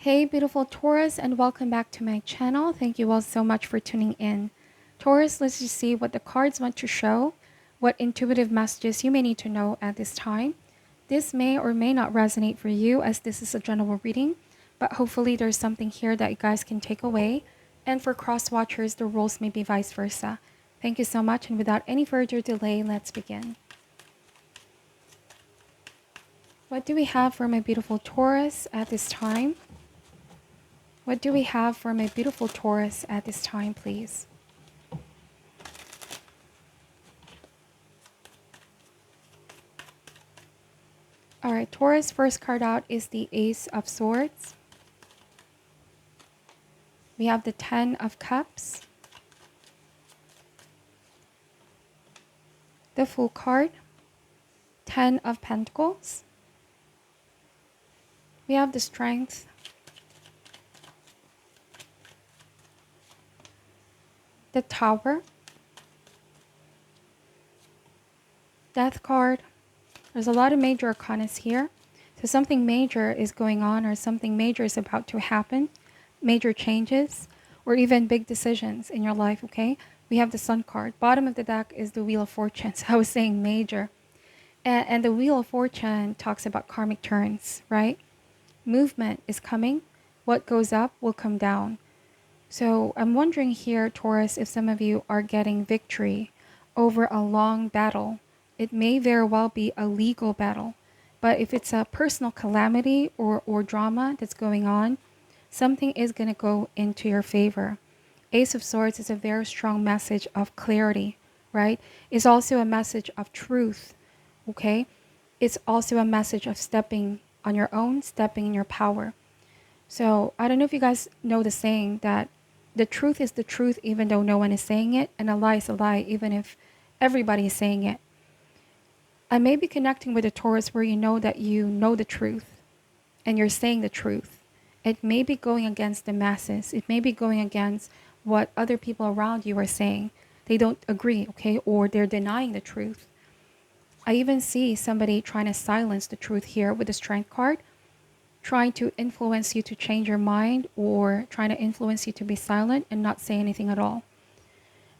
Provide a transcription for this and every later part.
Hey beautiful Taurus, and welcome back to my channel. Thank you all so much for tuning in. Taurus, let's just see what the cards want to show, what intuitive messages you may need to know at this time. This may or may not resonate for you, as this is a general reading, but hopefully there's something here that you guys can take away. And for cross watchers, the rules may be vice versa. Thank you so much, and without any further delay, let's begin. What do we have for my beautiful Taurus at this time? What do we have for my beautiful Taurus at this time, please? All right, Taurus, first card out is the Ace of Swords. We have the Ten of Cups, the Fool card, Ten of Pentacles. We have the Strength, the Tower, Death card. There's a lot of major arcanas here. So something major is going on, or something major is about to happen. Major changes, or even big decisions in your life, okay? We have the Sun card. Bottom of the deck is the Wheel of Fortune. So I was saying major. And the Wheel of Fortune talks about karmic turns, right? Movement is coming. What goes up will come down. So I'm wondering here, Taurus, if some of you are getting victory over a long battle. It may very well be a legal battle, but if it's a personal calamity or drama that's going on, something is going to go into your favor. Ace of Swords is a very strong message of clarity, right? It's also a message of truth, okay? It's also a message of stepping on your own, stepping in your power. So I don't know if you guys know the saying that the truth is the truth even though no one is saying it, and a lie is a lie even if everybody is saying it. I may be connecting with a Taurus where you know that you know the truth and you're saying the truth. It may be going against the masses. It may be going against what other people around you are saying. They don't agree, okay? Or they're denying the truth. I even see somebody trying to silence the truth here with the Strength card, trying to influence you to change your mind, or trying to influence you to be silent and not say anything at all.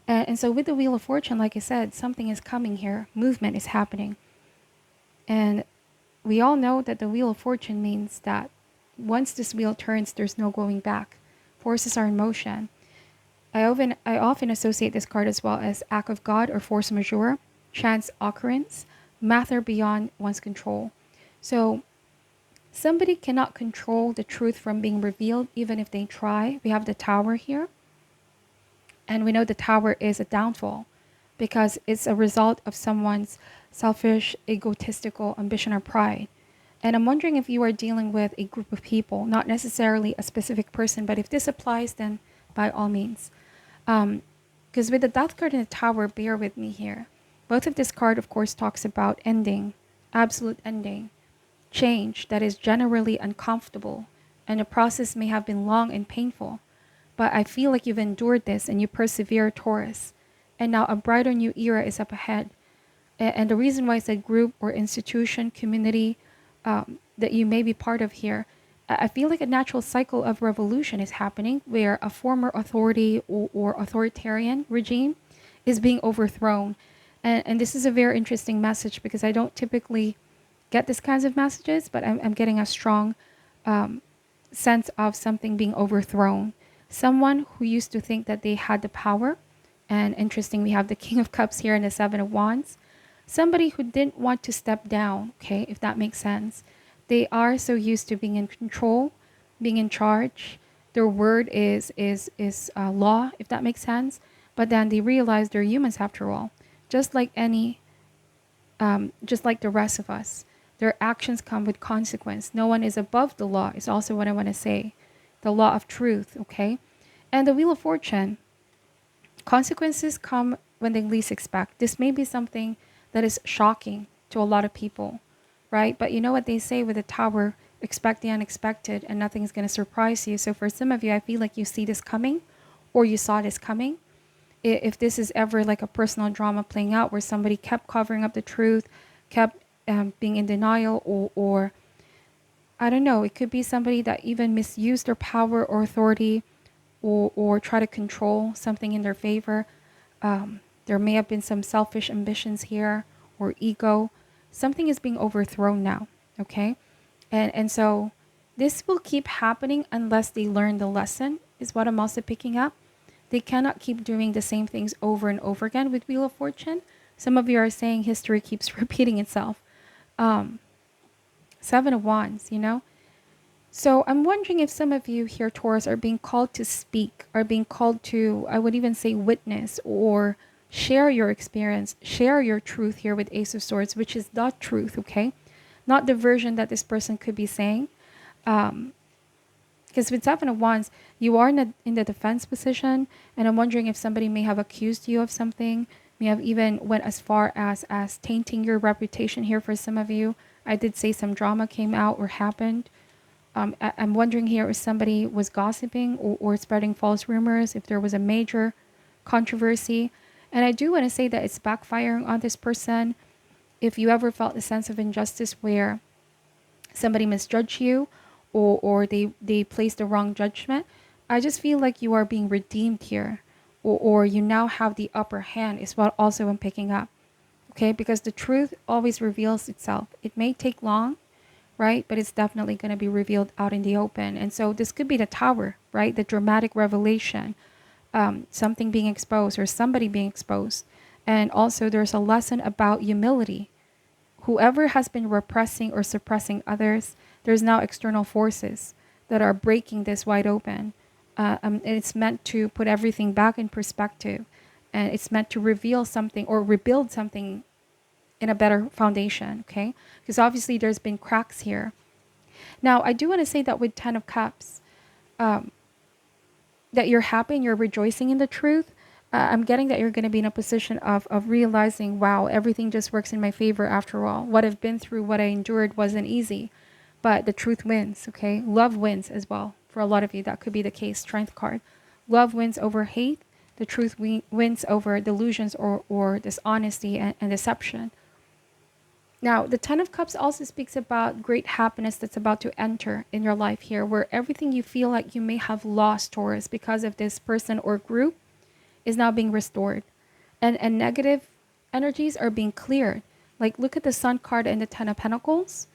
And so with the Wheel of Fortune, like I said, something is coming here. Movement is happening. And we all know that the Wheel of Fortune means that once this wheel turns, there's no going back. Forces are in motion. I often associate this card as well as act of God or force majeure, chance occurrence, matter beyond one's control. So somebody cannot control the truth from being revealed, even if they try. We have the Tower here. And we know the Tower is a downfall because it's a result of someone's selfish, egotistical ambition or pride. And I'm wondering if you are dealing with a group of people, not necessarily a specific person, but if this applies, then by all means. Because with the Death card and the Tower, bear with me here. Both of this card, of course, talks about ending, absolute ending, change that is generally uncomfortable, and the process may have been long and painful. But I feel like you've endured this and you persevere, Taurus. And now a brighter new era is up ahead. And the reason why it's a group or institution, community that you may be part of here, I feel like a natural cycle of revolution is happening where a former authority or authoritarian regime is being overthrown. And this is a very interesting message because I don't typically get this kinds of messages, but I'm getting a strong sense of something being overthrown. Someone who used to think that they had the power, and interesting, we have the King of Cups here and the Seven of Wands. Somebody who didn't want to step down, okay, if that makes sense. They are so used to being in control, being in charge. Their word is law, if that makes sense. But then they realize they're humans after all, just like just like the rest of us. Their actions come with consequence. No one is above the law is also what I want to say. The law of truth, okay? And the Wheel of Fortune, consequences come when they least expect. This may be something that is shocking to a lot of people, right? But you know what they say with the Tower, expect the unexpected and nothing is going to surprise you. So for some of you, I feel like you see this coming or you saw this coming. If this is ever like a personal drama playing out where somebody kept covering up the truth, kept being in denial or I don't know, it could be somebody that even misused their power or authority, or try to control something in their favor. There may have been some selfish ambitions here or ego. Something is being overthrown now, okay? And so this will keep happening unless they learn the lesson, is what I'm also picking up. They cannot keep doing the same things over and over again with Wheel of Fortune. Some of you are saying history keeps repeating itself. Seven of Wands, you know? So I'm wondering if some of you here, Taurus, are being called to speak, are being called to, I would even say, witness or share your experience, share your truth here with Ace of Swords, which is the truth, okay? Not the version that this person could be saying. Because with Seven of Wands, you are in the defense position, and I'm wondering if somebody may have accused you of something, may have even went as far as tainting your reputation here for some of you. I did say some drama came out or happened. I'm wondering here if somebody was gossiping or spreading false rumors, if there was a major controversy. And I do want to say that it's backfiring on this person. If you ever felt a sense of injustice where somebody misjudged you, or they placed the wrong judgment, I just feel like you are being redeemed here, or you now have the upper hand is what also I'm picking up. Okay, because the truth always reveals itself. It may take long, right? But it's definitely going to be revealed out in the open. And so this could be the Tower, right? The dramatic revelation, something being exposed or somebody being exposed. And also there's a lesson about humility. Whoever has been repressing or suppressing others, there's now external forces that are breaking this wide open. And it's meant to put everything back in perspective. And it's meant to reveal something or rebuild something in a better foundation, okay? Because obviously there's been cracks here. Now, I do want to say that with Ten of Cups, that you're happy and you're rejoicing in the truth. I'm getting that you're going to be in a position of realizing, wow, everything just works in my favor after all. What I've been through, what I endured wasn't easy. But the truth wins, okay? Love wins as well. For a lot of you, that could be the case. Strength card. Love wins over hate. The truth wins over delusions or dishonesty and deception. Now, the Ten of Cups also speaks about great happiness that's about to enter in your life here, where everything you feel like you may have lost, Taurus, because of this person or group is now being restored. And negative energies are being cleared. Like, look at the Sun card and the Ten of Pentacles.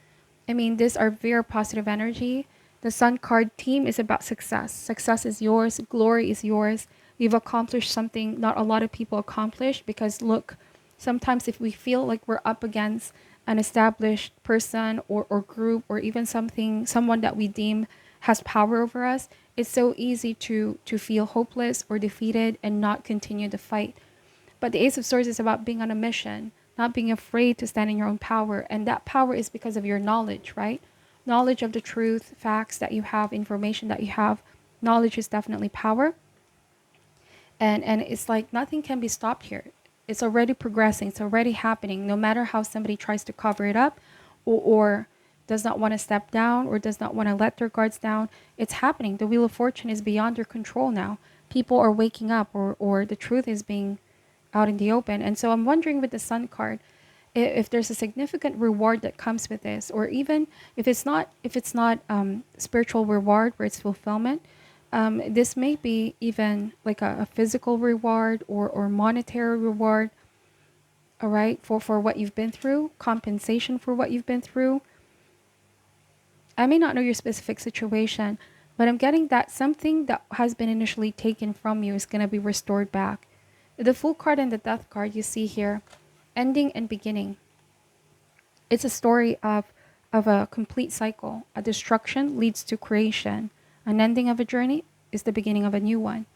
I mean, these are very positive energy. The Sun card team is about success. Success is yours. Glory is yours. You've accomplished something not a lot of people accomplish, because look, sometimes if we feel like we're up against an established person or group, or even someone that we deem has power over us, it's so easy to feel hopeless or defeated and not continue the fight. But the Ace of Swords is about being on a mission, not being afraid to stand in your own power. And that power is because of your knowledge, right? Knowledge of the truth, facts that you have, information that you have. Knowledge is definitely power. And it's like nothing can be stopped here. It's already progressing. It's already happening. No matter how somebody tries to cover it up or does not want to step down or does not want to let their guards down, it's happening. The Wheel of Fortune is beyond your control now. People are waking up, or the truth is being out in the open. And so I'm wondering with the Sun card, if there's a significant reward that comes with this, or even if it's not spiritual reward where it's fulfillment. This may be even like a physical reward or monetary reward, all right, for what you've been through, compensation for what you've been through. I may not know your specific situation, but I'm getting that something that has been initially taken from you is going to be restored back. The Fool card and the Death card you see here, ending and beginning. It's a story of a complete cycle. A destruction leads to creation. An ending of a journey is the beginning of a new one.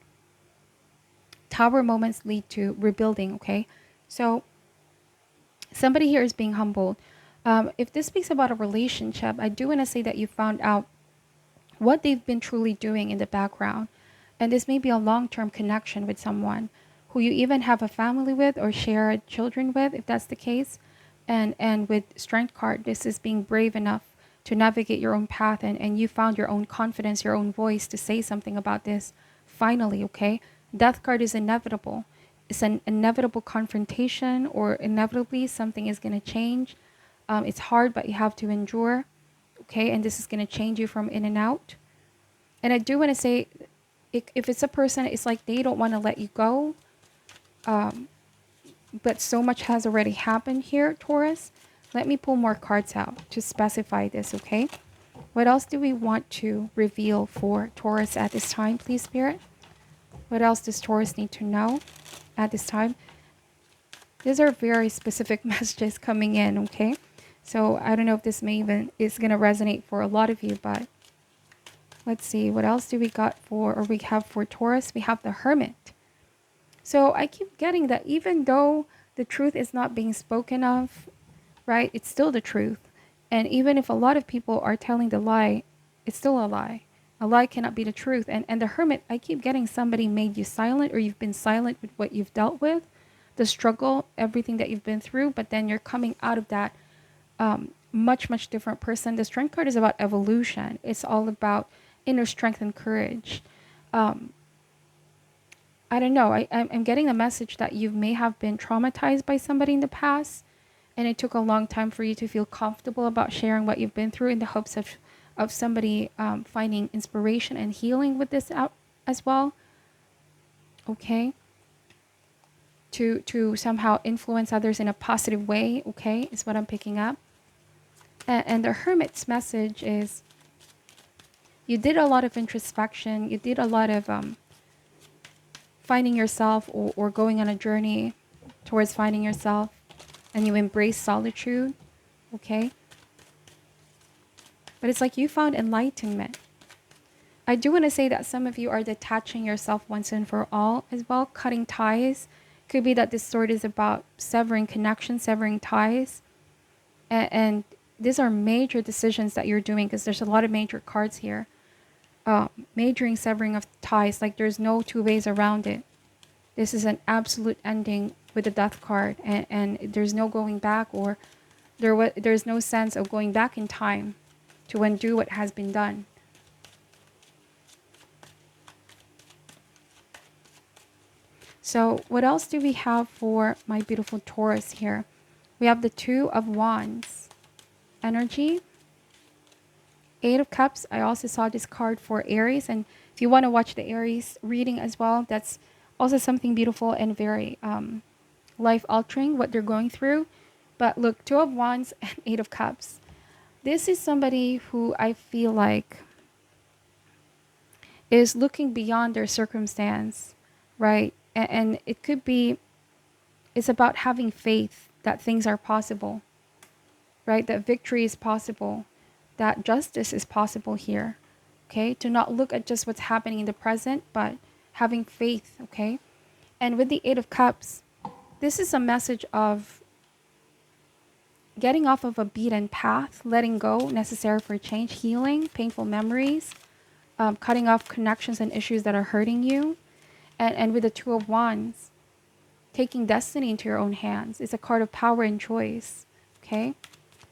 Tower moments lead to rebuilding, okay? So somebody here is being humbled. If this speaks about a relationship, I do want to say that you found out what they've been truly doing in the background. And this may be a long-term connection with someone who you even have a family with or share children with, if that's the case. And with Strength card, this is being brave enough to navigate your own path, and you found your own confidence, your own voice to say something about this finally, okay? Death card is inevitable. It's an inevitable confrontation, or inevitably something is going to change. It's hard, but you have to endure. okay? And this is going to change you from in and out. And I do want to say, if it's a person, it's like they don't want to let you go. But so much has already happened here, Taurus. Let me pull more cards out to specify this, okay? What else do we want to reveal for Taurus at this time, please, Spirit? What else does Taurus need to know at this time? These are very specific messages coming in, okay? So I don't know if this may even is going to resonate for a lot of you, but let's see. What else do we got for, or we have for Taurus? We have the Hermit. So I keep getting that even though the truth is not being spoken of, right? It's still the truth. And even if a lot of people are telling the lie, it's still a lie. A lie cannot be the truth. And the Hermit, I keep getting somebody made you silent, or you've been silent with what you've dealt with, the struggle, everything that you've been through, but then you're coming out of that much, much different person. The Strength card is about evolution. It's all about inner strength and courage. I don't know. I'm getting the message that you may have been traumatized by somebody in the past, and it took a long time for you to feel comfortable about sharing what you've been through, in the hopes of somebody finding inspiration and healing with this out as well. Okay. To somehow influence others in a positive way, okay, is what I'm picking up. And the Hermit's message is, you did a lot of introspection, you did a lot of finding yourself, or going on a journey towards finding yourself, and you embrace solitude, okay? But it's like you found enlightenment. I do want to say that some of you are detaching yourself once and for all as well, cutting ties. Could be that this sword is about severing connections, severing ties. And these are major decisions that you're doing, because there's a lot of major cards here. Majoring severing of ties, like there's no two ways around it. This is an absolute ending with the Death card, and there's no going back, or there's no sense of going back in time to undo what has been done. So what else do we have for my beautiful Taurus here? We have the Two of Wands energy, Eight of Cups. I also saw this card for Aries, and if you want to watch the Aries reading as well, that's also something beautiful and very life-altering, what they're going through. But look, Two of Wands and Eight of Cups. This is somebody who I feel like is looking beyond their circumstance, right? And it could be, it's about having faith that things are possible, right? That victory is possible, that justice is possible here, okay? To not look at just what's happening in the present, but having faith, okay? And with the Eight of Cups, this is a message of getting off of a beaten path, letting go, necessary for change, healing, painful memories, cutting off connections and issues that are hurting you. And with the Two of Wands, taking destiny into your own hands. It's a card of power and choice, okay?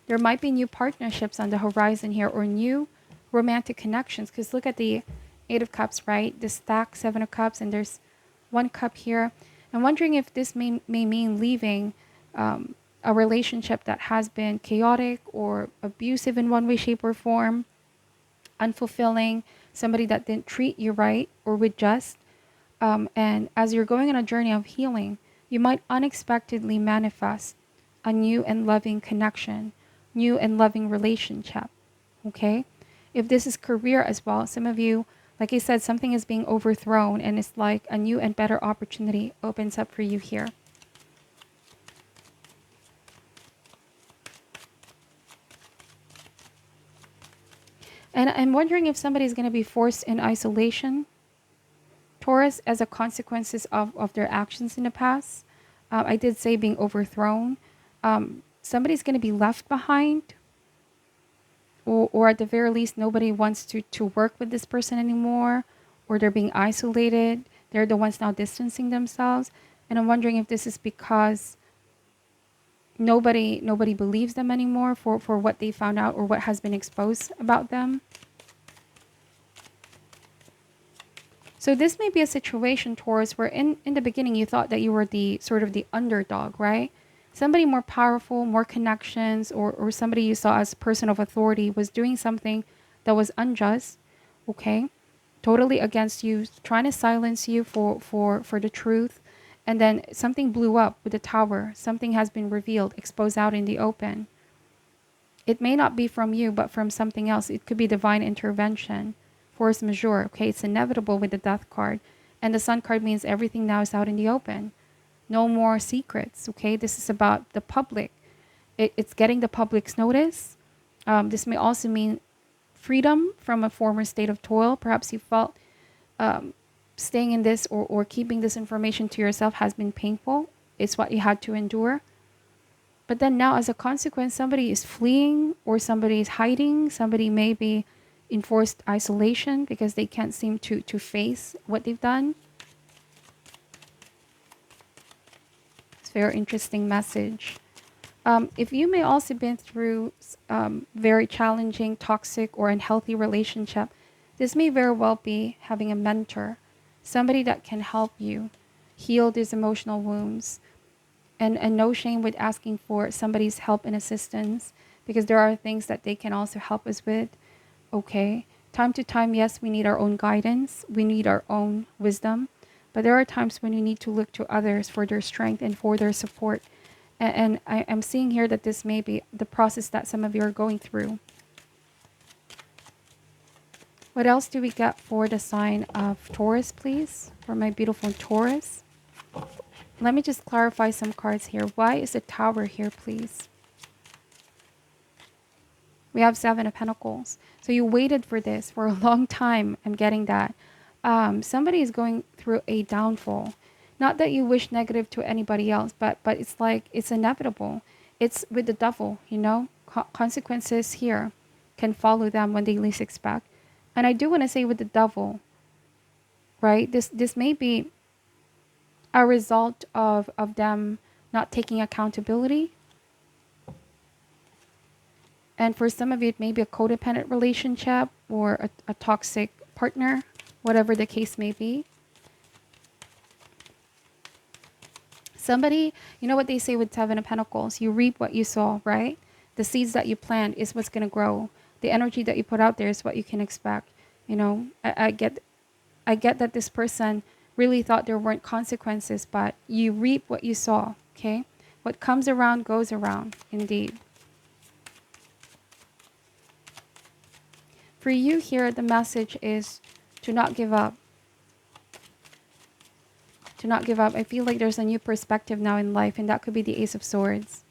There might be new partnerships on the horizon here, or new romantic connections, because look at the Eight of Cups, right? The stack, Seven of Cups, and there's one cup here. I'm wondering if this may mean leaving a relationship that has been chaotic or abusive in one way, shape, or form, unfulfilling, somebody that didn't treat you right or with just. And as you're going on a journey of healing, you might unexpectedly manifest a new and loving connection, new and loving relationship, okay? If this is career as well, some of you, like I said, something is being overthrown, and it's like a new and better opportunity opens up for you here. And I'm wondering if somebody's going to be forced in isolation, Taurus, as a consequences of their actions in the past. I did say being overthrown. Somebody's going to be left behind, or at the very least, nobody wants to work with this person anymore, or they're being isolated. They're the ones now distancing themselves. And I'm wondering if this is because nobody believes them anymore for what they found out or what has been exposed about them. So this may be a situation, Taurus, where in the beginning you thought that you were the sort of the underdog, right? Somebody more powerful, more connections, or somebody you saw as a person of authority was doing something that was unjust, okay? Totally against you, trying to silence you for the truth. And then something blew up with the tower. Something has been revealed, exposed out in the open. It may not be from you, but from something else. It could be divine intervention, force majeure. Okay, it's inevitable with the death card. And the sun card means everything now is out in the open. No more secrets, okay? This is about the public. It's getting the public's notice. This may also mean freedom from a former state of toil. Perhaps you felt staying in this or keeping this information to yourself has been painful. It's what you had to endure. But then now, as a consequence, somebody is fleeing or somebody is hiding. Somebody may be in forced isolation because they can't seem to face what they've done. It's a very interesting message. If you may also been through very challenging, toxic, or unhealthy relationship, this may very well be having a mentor, somebody that can help you heal these emotional wounds. And no shame with asking for somebody's help and assistance, because there are things that they can also help us with. Okay. Time to time, yes, we need our own guidance. We need our own wisdom. But there are times when we need to look to others for their strength and for their support. And I'm seeing here that this may be the process that some of you are going through. What else do we get for the sign of Taurus, please? For my beautiful Taurus. Let me just clarify some cards here. Why is the Tower here, please? We have 7 of Pentacles. So you waited for this for a long time. I'm getting that. Somebody is going through a downfall. Not that you wish negative to anybody else, but it's like it's inevitable. It's with the devil, you know. Consequences here can follow them when they least expect. And I do want to say with the devil, right? This may be a result of them not taking accountability. And for some of you, it may be a codependent relationship or a toxic partner, whatever the case may be. Somebody, you know what they say with 7 of Pentacles, you reap what you sow, right? The seeds that you plant is what's going to grow. The energy that you put out there is what you can expect. You know, I get that this person really thought there weren't consequences, but you reap what you sow, okay? What comes around goes around, indeed. For you here, the message is to not give up. To not give up. I feel like there's a new perspective now in life, and that could be the Ace of Swords.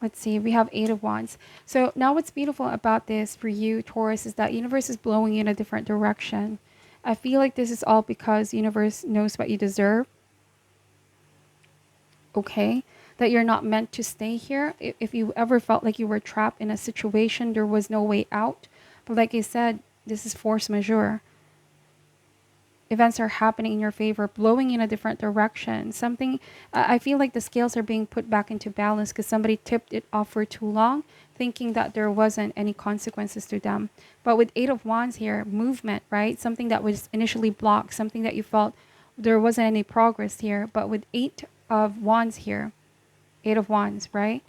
Let's see, we have 8 of Wands. So now what's beautiful about this for you, Taurus, is that universe is blowing you in a different direction. I feel like this is all because universe knows what you deserve. Okay? That you're not meant to stay here. If you ever felt like you were trapped in a situation, there was no way out. But like I said, this is force majeure. Events are happening in your favor, blowing in a different direction. Something, I feel like the scales are being put back into balance because somebody tipped it off for too long, thinking that there wasn't any consequences to them. But with 8 of Wands here, movement, right? Something that was initially blocked, something that you felt there wasn't any progress here. But with 8 of Wands here, 8 of Wands, right?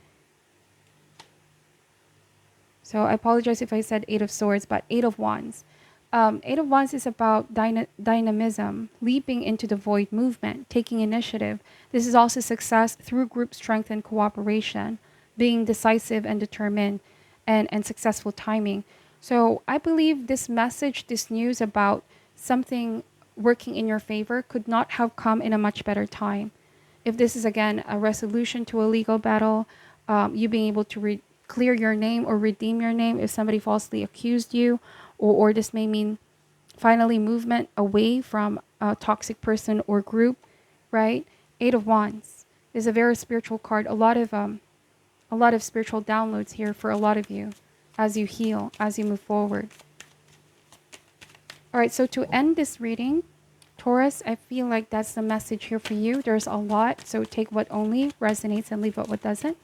So I apologize if I said 8 of Swords, but 8 of Wands. 8 of Wands is about dynamism, leaping into the void, movement, taking initiative. This is also success through group strength and cooperation, being decisive and determined, and successful timing. So I believe this message, this news about something working in your favor could not have come in a much better time. If this is, again, a resolution to a legal battle, you being able to clear your name or redeem your name if somebody falsely accused you, or this may mean finally movement away from a toxic person or group, right? 8 of Wands is a very spiritual card. A lot of spiritual downloads here for a lot of you as you heal, as you move forward. All right, so to end this reading, Taurus, I feel like that's the message here for you. There's a lot, so take what only resonates and leave what doesn't.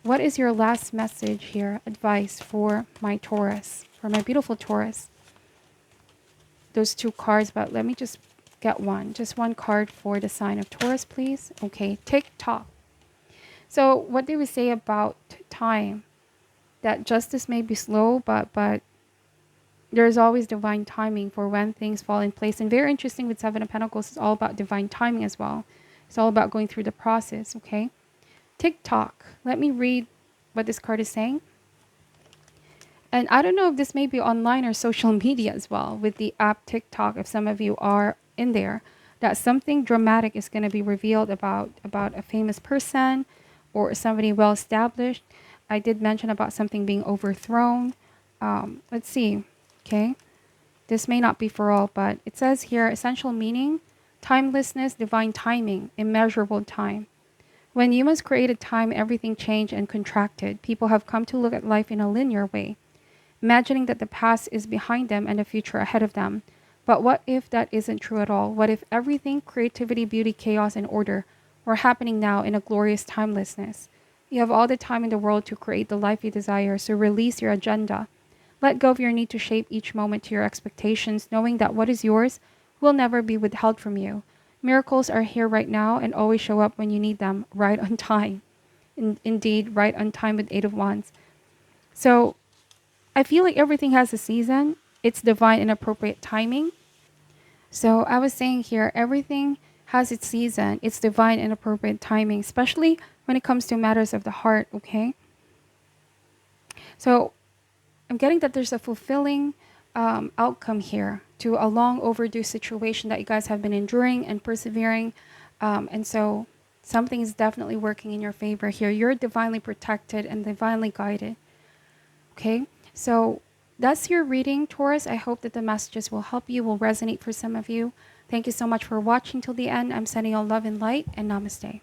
What is your last message here, advice for my Taurus, for my beautiful Taurus? Those 2 cards, but let me just get one. Just one card for the sign of Taurus, please. Okay, tick-tock. So what do we say about time? That justice may be slow, but there's always divine timing for when things fall in place. And very interesting with Seven of Pentacles, it's all about divine timing as well. It's all about going through the process, okay? TikTok. Let me read what this card is saying. And I don't know if this may be online or social media as well with the app TikTok, if some of you are in there, that something dramatic is going to be revealed about a famous person or somebody well established. I did mention about something being overthrown. Let's see. Okay. This may not be for all, but it says here, essential meaning, timelessness, divine timing, immeasurable time. When humans created time, everything changed and contracted. People have come to look at life in a linear way, imagining that the past is behind them and the future ahead of them. But what if that isn't true at all? What if everything, creativity, beauty, chaos, and order, were happening now in a glorious timelessness? You have all the time in the world to create the life you desire, so release your agenda. Let go of your need to shape each moment to your expectations, knowing that what is yours will never be withheld from you. Miracles are here right now and always show up when you need them, right on time. Indeed, right on time with Eight of Wands. So I feel like everything has a season. It's divine and appropriate timing. So I was saying here, everything has its season. It's divine and appropriate timing, especially when it comes to matters of the heart, okay? So I'm getting that there's a fulfilling outcome here to a long overdue situation that you guys have been enduring and persevering. And so something is definitely working in your favor here. You're divinely protected and divinely guided. Okay, so that's your reading, Taurus. I hope that the messages will help you, will resonate for some of you. Thank you so much for watching till the end. I'm sending you all love and light, and namaste.